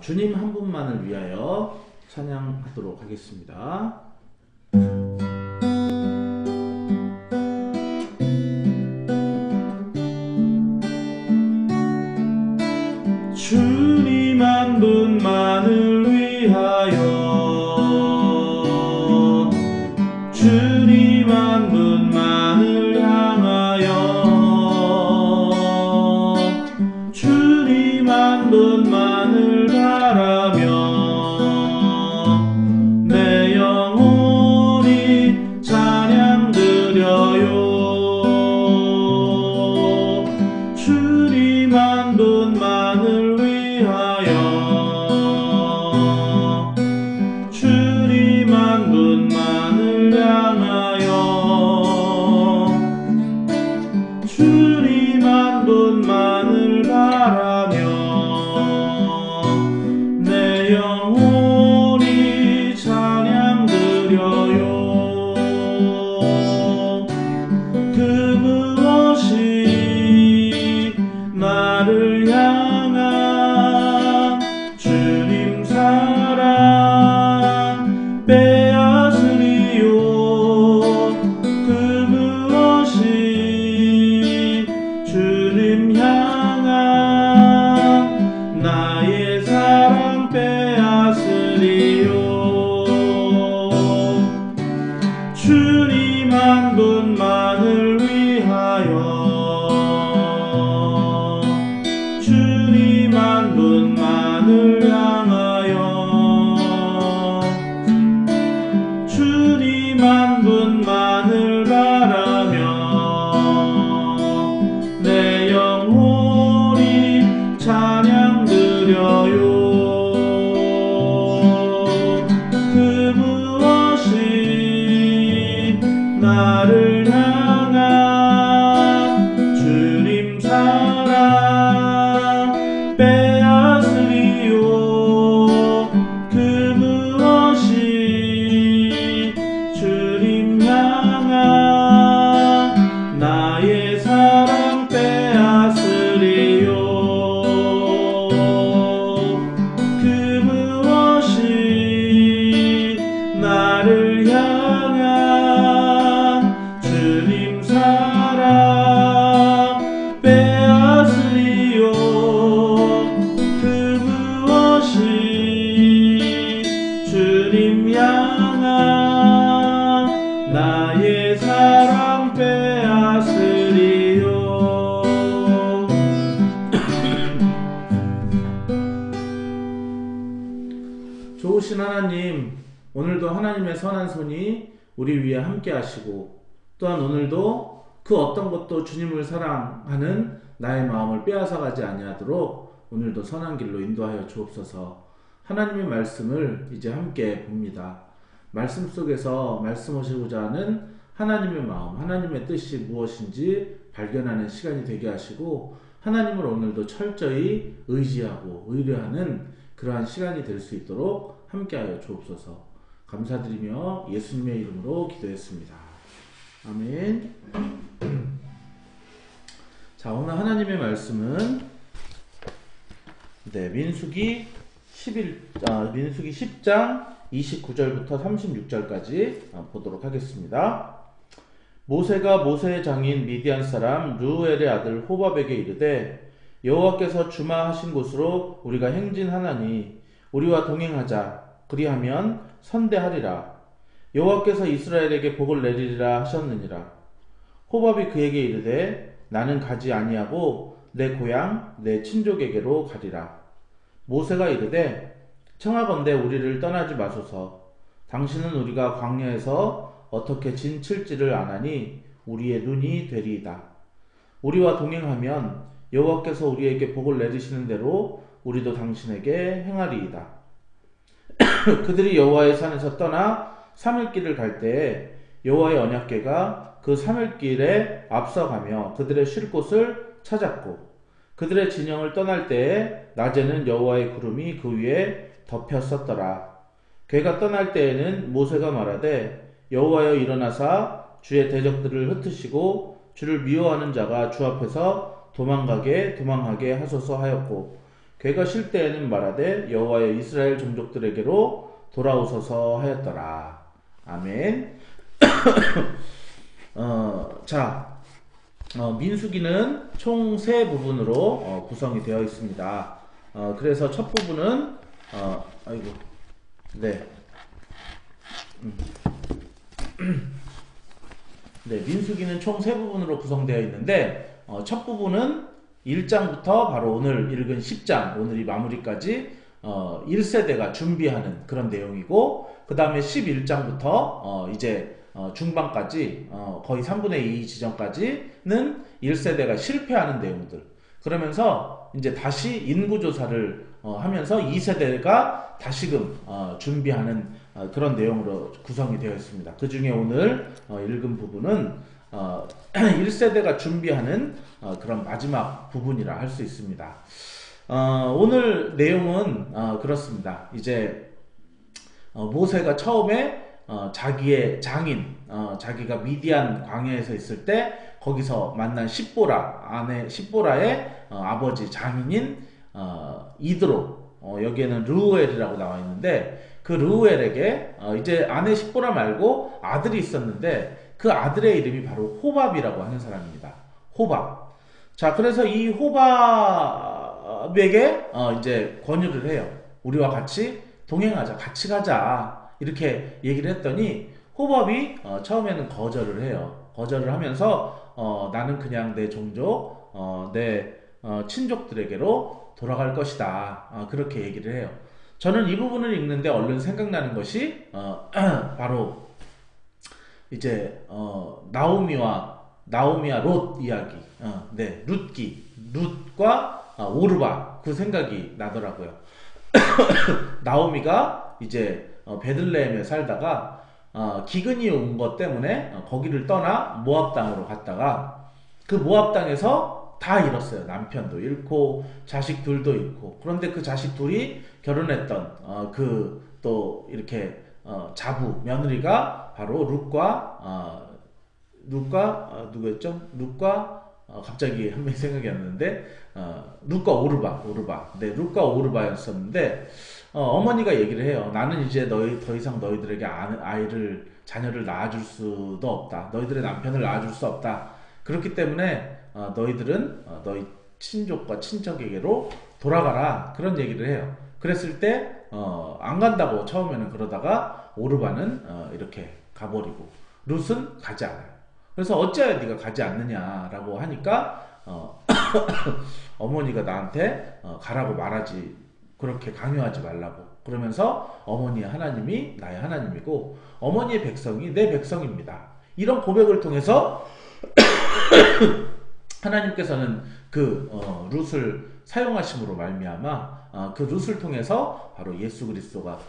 주님 한 분만을 위하여 찬양하도록 하겠습니다. 주님 한 분만을 위하여, 주님 한 분만을 향하여, 주님 한 분만을 바라며 내 영혼이 찬양 드려요. 주님 한 분만을 위하여, 주님 한 분만을 향하여, 주님 한 분만을 바라며 내 영혼이 찬양 드려요. 그 무엇이 나를 향한 주님 사랑 빼앗으리요. 그 무엇이 주님 향한 나의 사랑 빼앗으리요. 주님 한 분만을 위하여, 주님 한 분만을 향하여, 주님 한 분만을 바라며 내 영혼이 찬양 드려요. 그 무엇이 나를 향한 주님 사랑 빼앗으리요. 그 무엇이 주님 향한 나의 사랑 빼앗으리요. 그 무엇이 나를 향한 주님 사랑 빼앗으리요. 그 무엇이 주님 향한 나의 사랑 빼앗으리요. 좋으신 하나님, 오늘도 하나님의 선한 손이 우리 위에 함께 하시고, 또한 오늘도 그 어떤 것도 주님을 사랑하는 나의 마음을 빼앗아가지 아니하도록 오늘도 선한 길로 인도하여 주옵소서. 하나님의 말씀을 이제 함께 봅니다. 말씀 속에서 말씀하시고자 하는 하나님의 마음, 하나님의 뜻이 무엇인지 발견하는 시간이 되게 하시고, 하나님을 오늘도 철저히 의지하고 의뢰하는 그러한 시간이 될 수 있도록 함께하여 주옵소서. 감사드리며 예수님의 이름으로 기도했습니다. 아멘. 자, 오늘 하나님의 말씀은 민수기 10장 29절부터 36절까지 보도록 하겠습니다. 모세가 모세의 장인 미디안 사람 르우엘의 아들 호밥에게 이르되, 여호와께서 주마하신 곳으로 우리가 행진하나니 우리와 동행하자. 그리하면 선대하리라. 여호와께서 이스라엘에게 복을 내리리라 하셨느니라. 호밥이 그에게 이르되, 나는 가지 아니하고 내 고향 내 친족에게로 가리라. 모세가 이르되, 청하건대 우리를 떠나지 마소서. 당신은 우리가 광야에서 어떻게 진칠지를 아나니 우리의 눈이 되리이다. 우리와 동행하면 여호와께서 우리에게 복을 내리시는 대로 우리도 당신에게 행하리이다. 그들이 여호와의 산에서 떠나 3일 길을 갈 때에 여호와의 언약궤가 그 3일 길에 앞서가며 그들의 쉴 곳을 찾았고, 그들의 진영을 떠날 때에 낮에는 여호와의 구름이 그 위에 덮였었더라. 궤가 떠날 때에는 모세가 말하되, 여호와여 일어나사 주의 대적들을 흩으시고 주를 미워하는 자가 주 앞에서 도망하게 하소서 하였고, 괴가 쉴 때에는 말하되 여호와여 이스라엘 종족들에게로 돌아오소서 하였더라. 아멘. 자, 민수기는 총 세 부분으로 구성이 되어 있습니다. 그래서 첫 부분은 아이고, 네, 네, 민수기는 총 세 부분으로 구성되어 있는데 첫 부분은 1장부터 바로 오늘 읽은 10장, 오늘 이 마무리까지 1세대가 준비하는 그런 내용이고, 그 다음에 11장부터 이제 중반까지 거의 3분의 2 지점까지는 1세대가 실패하는 내용들. 그러면서 이제 다시 인구조사를 하면서 2세대가 다시금 준비하는 그런 내용으로 구성이 되어 있습니다. 그 중에 오늘 읽은 부분은 1세대가 준비하는 그런 마지막 부분이라 할 수 있습니다. 오늘 내용은 그렇습니다. 이제 모세가 처음에 자기의 장인, 자기가 미디안 광야에서 있을 때 거기서 만난 십보라의 아버지 장인인 이드로, 여기에는 르우엘이라고 나와 있는데, 그 르우엘에게 이제 아내 십보라 말고 아들이 있었는데 그 아들의 이름이 바로 호밥이라고 하는 사람입니다. 호밥. 자, 그래서 이 호밥에게 이제 권유를 해요. 우리와 같이 동행하자, 같이 가자, 이렇게 얘기를 했더니 호밥이 처음에는 거절을 해요. 거절을 하면서 나는 그냥 내 종족, 내 친족들에게로 돌아갈 것이다, 그렇게 얘기를 해요. 저는 이 부분을 읽는데 얼른 생각나는 것이 바로 이제 나오미와 롯 이야기, 네, 룻과 오르바, 그 생각이 나더라고요. 나오미가 이제 베들레헴에 살다가 기근이 온 것 때문에 거기를 떠나 모압 땅으로 갔다가 그 모압 땅에서 다 잃었어요. 남편도 잃고 자식 둘도 잃고. 그런데 그 자식 둘이 결혼했던 또 이렇게 자부 며느리가 바로 룻과 누구였죠? 룻과 갑자기 한 명이 생각이 안 나는데 룻과 오르바. 네, 룻과 오르바였었는데 어머니가 얘기를 해요. 나는 이제 더 이상 너희들에게 자녀를 낳아줄 수도 없다. 너희들의 남편을 낳아줄 수 없다. 그렇기 때문에 너희들은 너희 친족과 친척에게로 돌아가라, 그런 얘기를 해요. 그랬을 때 안 간다고 처음에는 그러다가 오르바는 이렇게 가버리고 룻은 가지 않아요. 그래서 어찌하여 네가 가지 않느냐라고 하니까 어머니가 나한테 가라고 말하지, 그렇게 강요하지 말라고. 그러면서 어머니의 하나님이 나의 하나님이고 어머니의 백성이 내 백성입니다, 이런 고백을 통해서 하나님께서는 그 룻을 사용하심으로 말미암아 그 룻을 통해서 바로 예수 그리스도가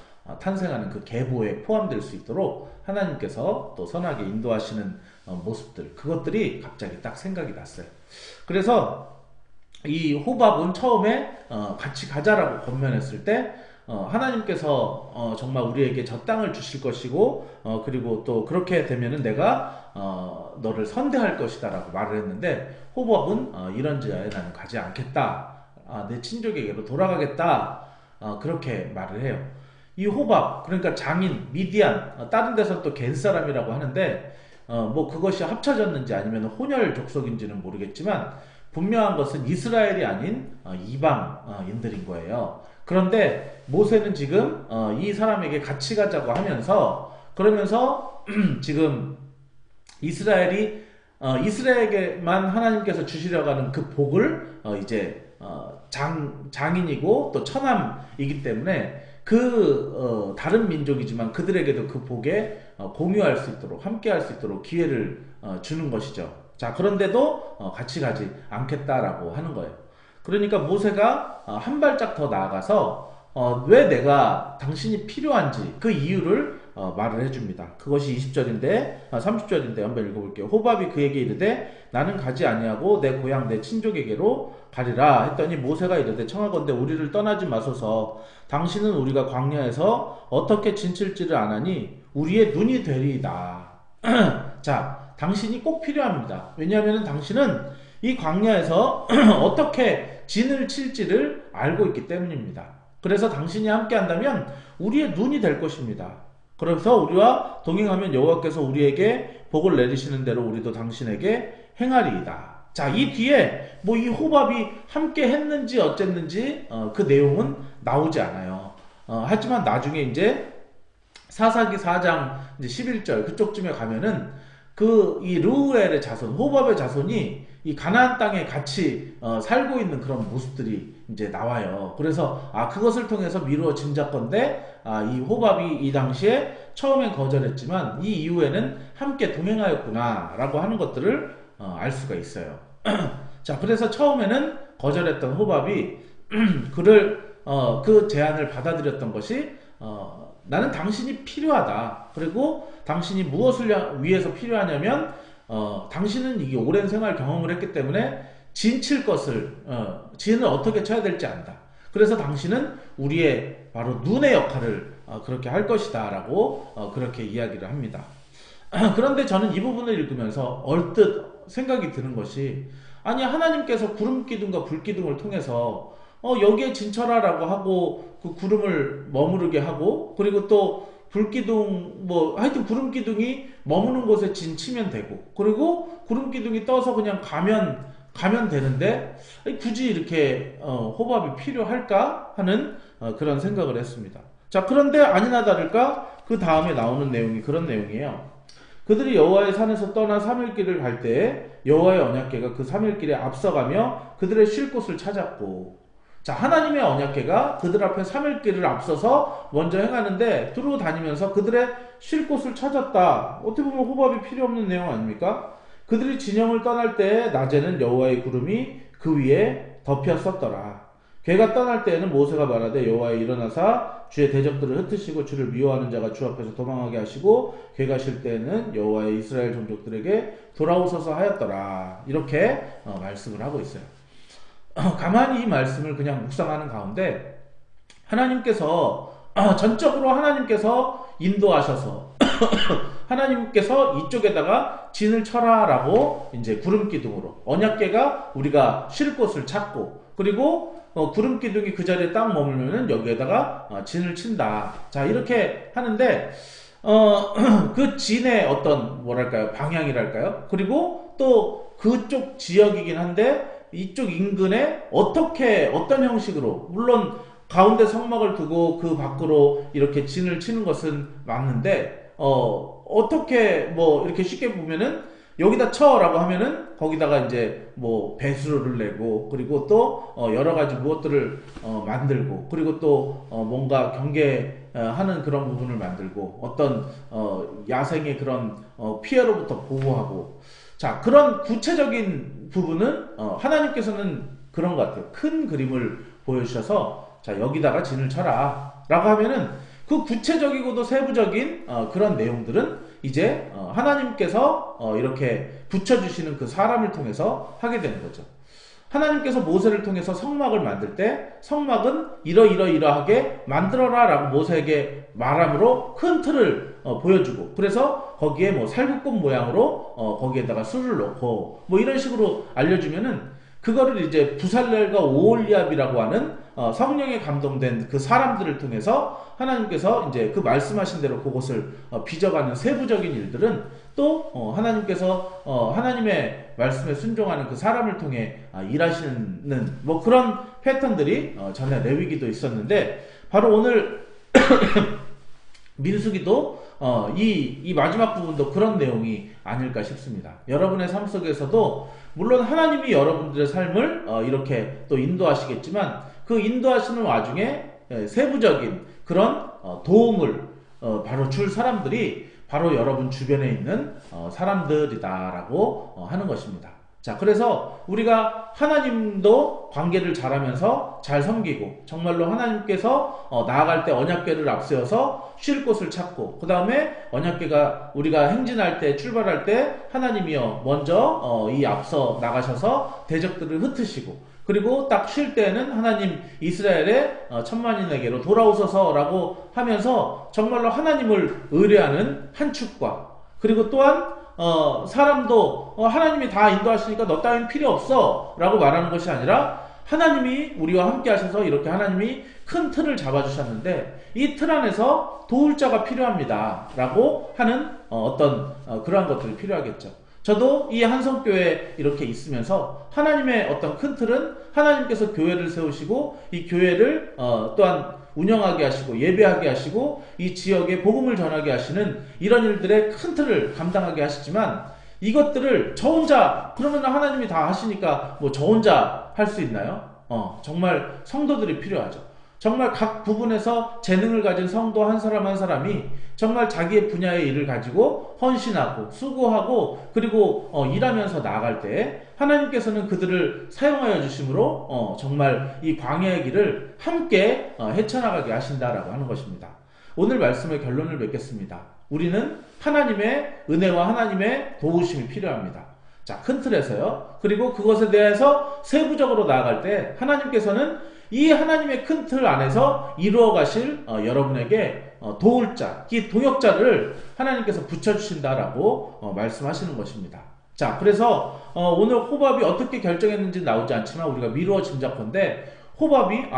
탄생하는 그 계보에 포함될 수 있도록 하나님께서 또 선하게 인도하시는 모습들, 그것들이 갑자기 딱 생각이 났어요. 그래서 이 호밥은 처음에 같이 가자라고 권면했을 때 하나님께서 정말 우리에게 저 땅을 주실 것이고 그리고 또 그렇게 되면은 내가 너를 선대할 것이다 라고 말을 했는데, 호밥은 이런지하에 나는 가지 않겠다, 내 친족에게로 돌아가겠다, 그렇게 말을 해요. 이 호밥, 그러니까 장인, 미디안, 다른 데서 또 겐 사람이라고 하는데 뭐 그것이 합쳐졌는지 아니면 혼혈 족속인지는 모르겠지만 분명한 것은 이스라엘이 아닌 이방인들인 거예요. 그런데 모세는 지금 이 사람에게 같이 가자고 하면서, 그러면서 지금 이스라엘에게만 하나님께서 주시려고 하는 그 복을 이제 장인이고 또 처남이기 때문에 다른 민족이지만 그들에게도 그 복에 공유할 수 있도록, 함께 할 수 있도록 기회를 주는 것이죠. 자, 그런데도 같이 가지 않겠다라고 하는 거예요. 그러니까 모세가 한 발짝 더 나아가서 왜 내가 당신이 필요한지 그 이유를 말을 해줍니다. 그것이 20절인데 30절인데 한번 읽어볼게요. 호밥이 그에게 이르되 나는 가지 아니하고 내 고향 내 친족에게로 가리라 했더니 모세가 이르되 청하건대 우리를 떠나지 마소서. 당신은 우리가 광야에서 어떻게 진칠지를 아나니 우리의 눈이 되리이다. 자, 당신이 꼭 필요합니다. 왜냐하면 당신은 이 광야에서 어떻게 진을 칠지를 알고 있기 때문입니다. 그래서 당신이 함께 한다면 우리의 눈이 될 것입니다. 그래서 우리와 동행하면 여호와께서 우리에게 복을 내리시는 대로 우리도 당신에게 행하리이다. 자, 이 뒤에 뭐 이 호밥이 함께 했는지 어쨌는지 그 내용은 나오지 않아요. 하지만 나중에 이제 사사기 4장 이제 11절 그쪽쯤에 가면은 그 이 르우엘의 자손, 호밥의 자손이 이 가나안 땅에 같이 살고 있는 그런 모습들이 이제 나와요. 그래서 그것을 통해서 미루어 짐작건대 이 호밥이 이 당시에 처음엔 거절했지만 이 이후에는 함께 동행하였구나라고 하는 것들을 알 수가 있어요. 자, 그래서 처음에는 거절했던 호밥이 그를 그 제안을 받아들였던 것이 나는 당신이 필요하다. 그리고 당신이 무엇을 위해서 필요하냐면 당신은 이게 오랜 생활 경험을 했기 때문에 진칠 것을 진을 어떻게 쳐야 될지 안다. 그래서 당신은 우리의 바로 눈의 역할을 그렇게 할 것이다 라고 그렇게 이야기를 합니다. 그런데 저는 이 부분을 읽으면서 얼뜻 생각이 드는 것이 아니 하나님께서 구름 기둥과 불 기둥을 통해서 여기에 진쳐라라고 하고 그 구름을 머무르게 하고 그리고 또 불기둥 뭐 하여튼 구름 기둥이 머무는 곳에 진치면 되고 그리고 구름 기둥이 떠서 그냥 가면 되는데 굳이 이렇게 호밥이 필요할까 하는 그런 생각을 했습니다. 자, 그런데 아니나 다를까 그 다음에 나오는 내용이 그런 내용이에요. 그들이 여호와의 산에서 떠나 3일 길을 갈 때에 여호와의 언약궤가 그 3일 길에 앞서가며 그들의 쉴 곳을 찾았고, 자, 하나님의 언약궤가 그들 앞에 3일 길을 앞서서 먼저 행하는데 두루 다니면서 그들의 쉴 곳을 찾았다. 어떻게 보면 호밥이 필요 없는 내용 아닙니까? 그들이 진영을 떠날 때에 낮에는 여호와의 구름이 그 위에 덮였었더라. 괴가 떠날 때에는 모세가 말하되 여호와여 일어나사 주의 대적들을 흩으시고 주를 미워하는 자가 주 앞에서 도망하게 하시고 괴가 쉴 때에는 여호와의 이스라엘 종족들에게 돌아오소서 하였더라. 이렇게 말씀을 하고 있어요. 가만히 이 말씀을 그냥 묵상하는 가운데 하나님께서 전적으로 하나님께서 인도하셔서 하나님께서 이쪽에다가 진을 쳐라라고 이제 구름 기둥으로 언약궤가 우리가 쉴 곳을 찾고 그리고 구름 기둥이 그 자리에 딱 머물면은 여기에다가 진을 친다. 자, 이렇게 하는데 그 진의 어떤 뭐랄까요 방향이랄까요? 그리고 또 그쪽 지역이긴 한데 이쪽 인근에 어떤 형식으로 물론 가운데 성막을 두고 그 밖으로 이렇게 진을 치는 것은 맞는데 어떻게 뭐 이렇게 쉽게 보면은 여기다 쳐라고 하면은 거기다가 이제 뭐 배수로를 내고 그리고 또 여러 가지 무엇들을 만들고 그리고 또 뭔가 경계하는 그런 부분을 만들고 어떤 야생의 그런 피해로부터 보호하고 자 그런 구체적인 부분은 하나님께서는 그런 것 같아요. 큰 그림을 보여주셔서 자 여기다가 진을 쳐라 라고 하면은 그 구체적이고도 세부적인 그런 내용들은 이제 하나님께서 이렇게 붙여주시는 그 사람을 통해서 하게 되는 거죠. 하나님께서 모세를 통해서 성막을 만들 때 성막은 이러이러하게 만들어라 라고 모세에게 말함으로 큰 틀을 보여주고 그래서 거기에 뭐 살구꽃 모양으로 거기에다가 술을 넣고 뭐 이런 식으로 알려주면은 그거를 이제 부살렐과 오홀리압이라고 하는 성령에 감동된 그 사람들을 통해서 하나님께서 이제 그 말씀하신 대로 그것을 빚어가는 세부적인 일들은 또 하나님께서 하나님의 말씀에 순종하는 그 사람을 통해 일하시는 뭐 그런 패턴들이 전에 레위기도 있었는데 바로 오늘 민수기도 이 마지막 부분도 그런 내용이 아닐까 싶습니다. 여러분의 삶 속에서도 물론 하나님이 여러분들의 삶을 이렇게 또 인도하시겠지만 그 인도하시는 와중에 세부적인 그런 도움을 바로 줄 사람들이 바로 여러분 주변에 있는 사람들이다라고 하는 것입니다. 자, 그래서 우리가 하나님도 관계를 잘하면서 잘 섬기고 정말로 하나님께서 나아갈 때 언약궤를 앞세워서 쉴 곳을 찾고 그 다음에 언약궤가 우리가 행진할 때 출발할 때 하나님이여 먼저 이 앞서 나가셔서 대적들을 흩으시고 그리고 딱 쉴 때는 하나님 이스라엘의 천만인에게로 돌아오소서라고 하면서 정말로 하나님을 의뢰하는 한 축과 그리고 또한 사람도 하나님이 다 인도하시니까 너 따윈 필요 없어 라고 말하는 것이 아니라 하나님이 우리와 함께 하셔서 이렇게 하나님이 큰 틀을 잡아주셨는데 이 틀 안에서 도울 자가 필요합니다 라고 하는 어떤 그러한 것들이 필요하겠죠. 저도 이 한성교회에 이렇게 있으면서 하나님의 어떤 큰 틀은 하나님께서 교회를 세우시고 이 교회를 또한 운영하게 하시고 예배하게 하시고 이 지역에 복음을 전하게 하시는 이런 일들의 큰 틀을 감당하게 하시지만 이것들을 저 혼자 그러면 하나님이 다 하시니까 뭐 저 혼자 할 수 있나요? 정말 성도들이 필요하죠. 정말 각 부분에서 재능을 가진 성도 한 사람 한 사람이 정말 자기의 분야의 일을 가지고 헌신하고 수고하고 그리고 일하면서 나아갈 때 하나님께서는 그들을 사용하여 주심으로 정말 이 광야의 길을 함께 헤쳐나가게 하신다라고 하는 것입니다. 오늘 말씀의 결론을 맺겠습니다. 우리는 하나님의 은혜와 하나님의 도우심이 필요합니다. 자, 큰 틀에서요. 그리고 그것에 대해서 세부적으로 나아갈 때 하나님께서는 이 하나님의 큰 틀 안에서 이루어 가실 여러분에게 도울 자, 이 동역자를 하나님께서 붙여주신다라고 말씀하시는 것입니다. 자, 그래서 오늘 호밥이 어떻게 결정했는지 나오지 않지만 우리가 미루어 짐작컨대 호밥이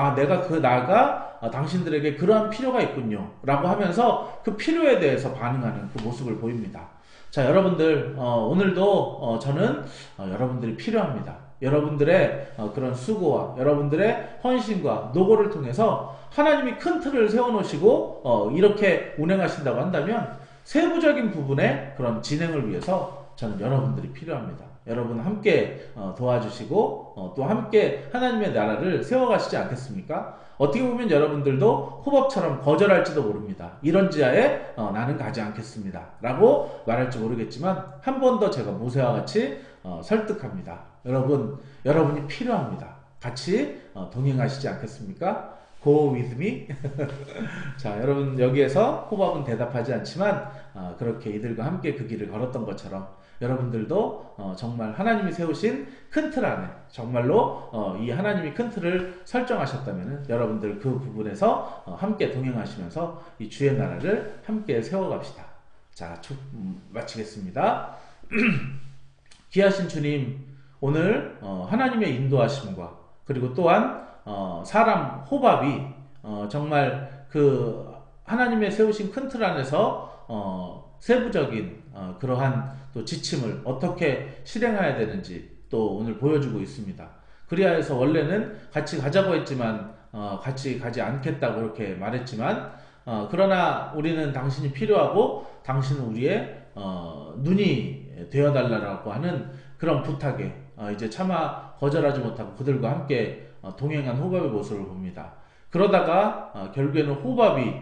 나가 당신들에게 그러한 필요가 있군요 라고 하면서 그 필요에 대해서 반응하는 그 모습을 보입니다. 자, 여러분들 오늘도 저는 여러분들이 필요합니다. 여러분들의 그런 수고와 여러분들의 헌신과 노고를 통해서 하나님이 큰 틀을 세워놓으시고 이렇게 운행하신다고 한다면 세부적인 부분의 그런 진행을 위해서 저는 여러분들이 필요합니다. 여러분 함께 도와주시고 또 함께 하나님의 나라를 세워가시지 않겠습니까? 어떻게 보면 여러분들도 호밥처럼 거절할지도 모릅니다. 이런 지하에 나는 가지 않겠습니다 라고 말할지 모르겠지만 한 번 더 제가 모세와 같이 설득합니다. 여러분이 필요합니다. 같이 동행하시지 않겠습니까? Go with me. 자, 여러분 여기에서 호밥은 대답하지 않지만 그렇게 이들과 함께 그 길을 걸었던 것처럼 여러분들도 정말 하나님이 세우신 큰 틀 안에 정말로 이 하나님이 큰 틀을 설정하셨다면 여러분들 그 부분에서 함께 동행하시면서 이 주의 나라를 함께 세워갑시다. 자, 마치겠습니다. 귀하신 주님, 오늘 하나님의 인도하심과 그리고 또한 사람 호밥이 정말 그 하나님의 세우신 큰 틀 안에서 세부적인 그러한 또 지침을 어떻게 실행해야 되는지 또 오늘 보여주고 있습니다. 그리하여서 원래는 같이 가자고 했지만 같이 가지 않겠다고 그렇게 말했지만 그러나 우리는 당신이 필요하고 당신은 우리의 눈이 되어달라고 하는 그런 부탁에 이제 차마 거절하지 못하고 그들과 함께 동행한 호밥의 모습을 봅니다. 그러다가 결국에는 호밥이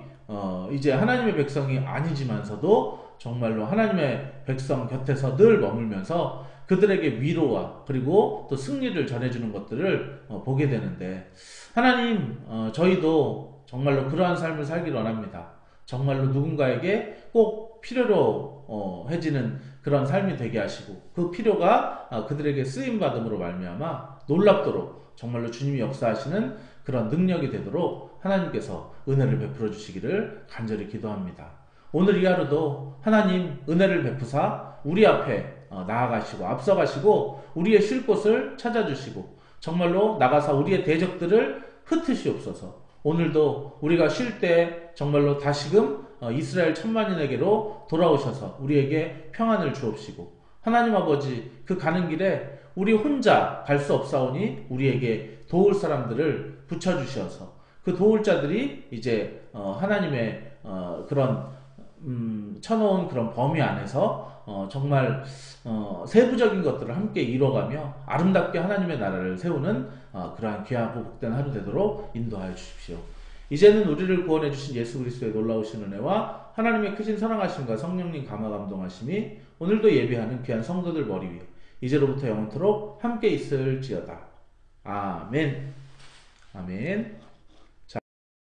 이제 하나님의 백성이 아니지만서도 정말로 하나님의 백성 곁에서 늘 머물면서 그들에게 위로와 그리고 또 승리를 전해주는 것들을 보게 되는데 하나님, 저희도 정말로 그러한 삶을 살기를 원합니다. 정말로 누군가에게 꼭 필요로 해지는 그런 삶이 되게 하시고 그 필요가 그들에게 쓰임받음으로 말미암아 놀랍도록 정말로 주님이 역사하시는 그런 능력이 되도록 하나님께서 은혜를 베풀어 주시기를 간절히 기도합니다. 오늘 이 하루도 하나님 은혜를 베푸사 우리 앞에 나아가시고 앞서가시고 우리의 쉴 곳을 찾아주시고 정말로 나가사 우리의 대적들을 흩으시옵소서. 오늘도 우리가 쉴 때 정말로 다시금 이스라엘 천만인에게로 돌아오셔서 우리에게 평안을 주옵시고 하나님 아버지 그 가는 길에 우리 혼자 갈 수 없사오니 우리에게 도울 사람들을 붙여주셔서 그 도울 자들이 이제 하나님의 그런 쳐놓은 그런 범위 안에서 정말 세부적인 것들을 함께 이뤄가며 아름답게 하나님의 나라를 세우는 그러한 귀하고 복된 하루 되도록 인도하여 주십시오. 이제는 우리를 구원해 주신 예수 그리스도의 놀라우신 은혜와 하나님의 크신 사랑하심과 성령님 감화 감동하심이 오늘도 예배하는 귀한 성도들 머리 위에 이제로부터 영원토록 함께 있을지어다. 아멘. 아멘.